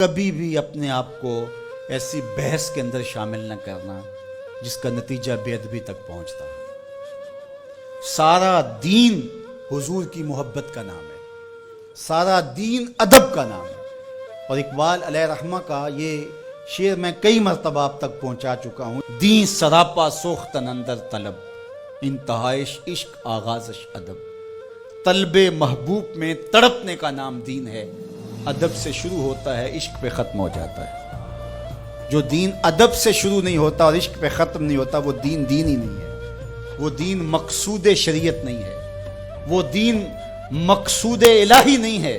کبھی بھی اپنے آپ کو ایسی بحث کے اندر شامل نہ کرنا جس کا نتیجہ بے ادبی تک پہنچتا. سارا دین حضور کی محبت کا نام ہے، سارا دین ادب کا نام ہے. اور اقبال علیہ رحمہ کا یہ شعر میں کئی مرتبہ آپ تک پہنچا چکا ہوں. دین سراپا سوختن اندر طلب، انتہائش عشق آغازش ادب. طلب محبوب میں تڑپنے کا نام دین ہے. ادب سے شروع ہوتا ہے، عشق پہ ختم ہو جاتا ہے. جو دین ادب سے شروع نہیں ہوتا اور عشق پہ ختم نہیں ہوتا وہ دین دین ہی نہیں ہے. وہ دین مقصود شریعت نہیں ہے، وہ دین مقصود الہی نہیں ہے.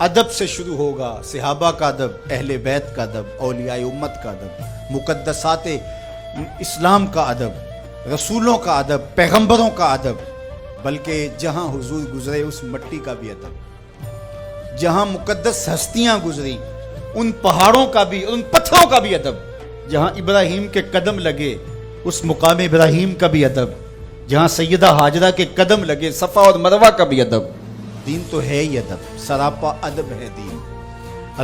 ادب سے شروع ہوگا، صحابہ کا ادب، اہل بیت کا ادب، اولیاء امت کا ادب، مقدسات اسلام کا ادب، رسولوں کا ادب، پیغمبروں کا ادب. بلکہ جہاں حضور گزرے اس مٹی کا بھی ادب، جہاں مقدس ہستیاں گزری ان پہاڑوں کا بھی، ان پتھروں کا بھی ادب. جہاں ابراہیم کے قدم لگے اس مقام ابراہیم کا بھی ادب. جہاں سیدہ ہاجرہ کے قدم لگے صفا اور مروہ کا بھی ادب. دین تو ہے ہی ادب، سراپا ادب ہے دین.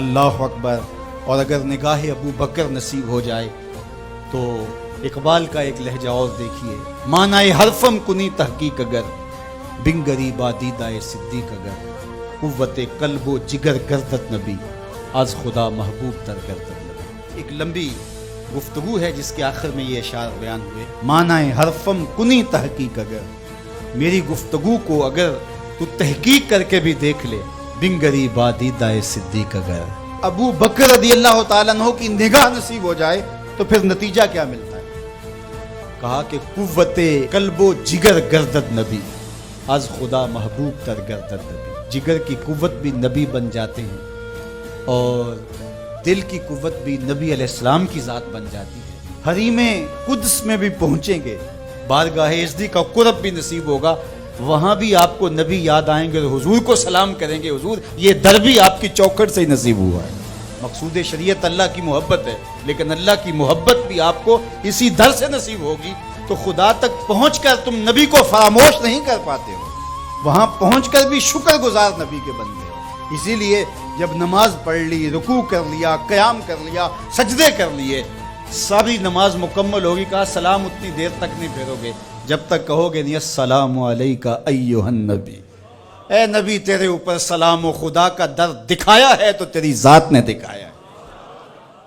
اللہ اکبر. اور اگر نگاہ ابو بکر نصیب ہو جائے تو اقبال کا ایک لہجہ اور دیکھیے. معنی حرفم کنی تحقیق اگر، بن غریبا دیدہ صدیق اگر، قوت قلب و جگر گردت نبی، از خدا محبوب تر گردت نبی. ایک لمبی گفتگو ہے جس کے آخر میں یہ اشعار بیان ہوئے. معنی حرفم کنی تحقیق اگر، میری گفتگو کو اگر تو تحقیق کر کے بھی دیکھ لے، بن غریبا دیدہ صدیق اگر. ابو بکر رضی اللہ تعالیٰ عنہ کی نگاہ نصیب ہو جائے تو پھر نتیجہ کیا ملتا ہے؟ کہا کہ قوت قلب و جگر گردد نبی، از خدا محبوب تر گردد نبی. جگر کی قوت بھی نبی بن جاتے ہیں اور دل کی قوت بھی نبی علیہ السلام کی ذات بن جاتی ہے. حریم قدس میں بھی پہنچیں گے، بارگاہ ازدی کا قرب بھی نصیب ہوگا، وہاں بھی آپ کو نبی یاد آئیں گے اور حضور کو سلام کریں گے. حضور یہ در بھی آپ کی چوکھٹ سے ہی نصیب ہوا ہے. مقصود شریعت اللہ کی محبت ہے، لیکن اللہ کی محبت بھی آپ کو اسی در سے نصیب ہوگی. تو خدا تک پہنچ کر تم نبی کو فراموش نہیں کر پاتے ہو، وہاں پہنچ کر بھی شکر گزار نبی کے بندے ہو. اسی لیے جب نماز پڑھ لی، رکوع کر لیا، قیام کر لیا، سجدے کر لیے، ساری نماز مکمل ہوگی. کہا سلام اتنی دیر تک نہیں پھیرو گے جب تک کہو گے نہیں السلام علیکہ ایھا النبی. اے نبی تیرے اوپر سلام و خدا کا در دکھایا ہے تو تیری ذات نے دکھایا ہے.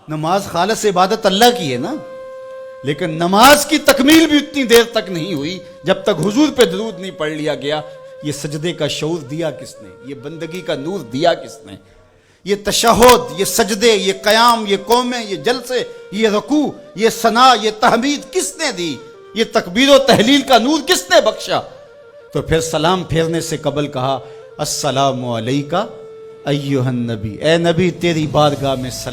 نماز خالص عبادت اللہ کی ہے نا، لیکن نماز کی تکمیل بھی اتنی دیر تک نہیں ہوئی جب تک حضور پہ درود نہیں پڑھ لیا گیا. یہ سجدے کا شعور دیا کس نے؟ یہ بندگی کا نور دیا کس نے؟ یہ تشہد، یہ سجدے، یہ قیام، یہ قومیں، یہ جلسے، یہ رکوع، یہ ثنا، یہ تحمید کس نے دی؟ یہ تکبیر و تحلیل کا نور کس نے بخشا؟ تو پھر سلام پھیرنے سے قبل کہا السلام علیکہ ایھا النبی، اے نبی تیری بارگاہ میں سلام.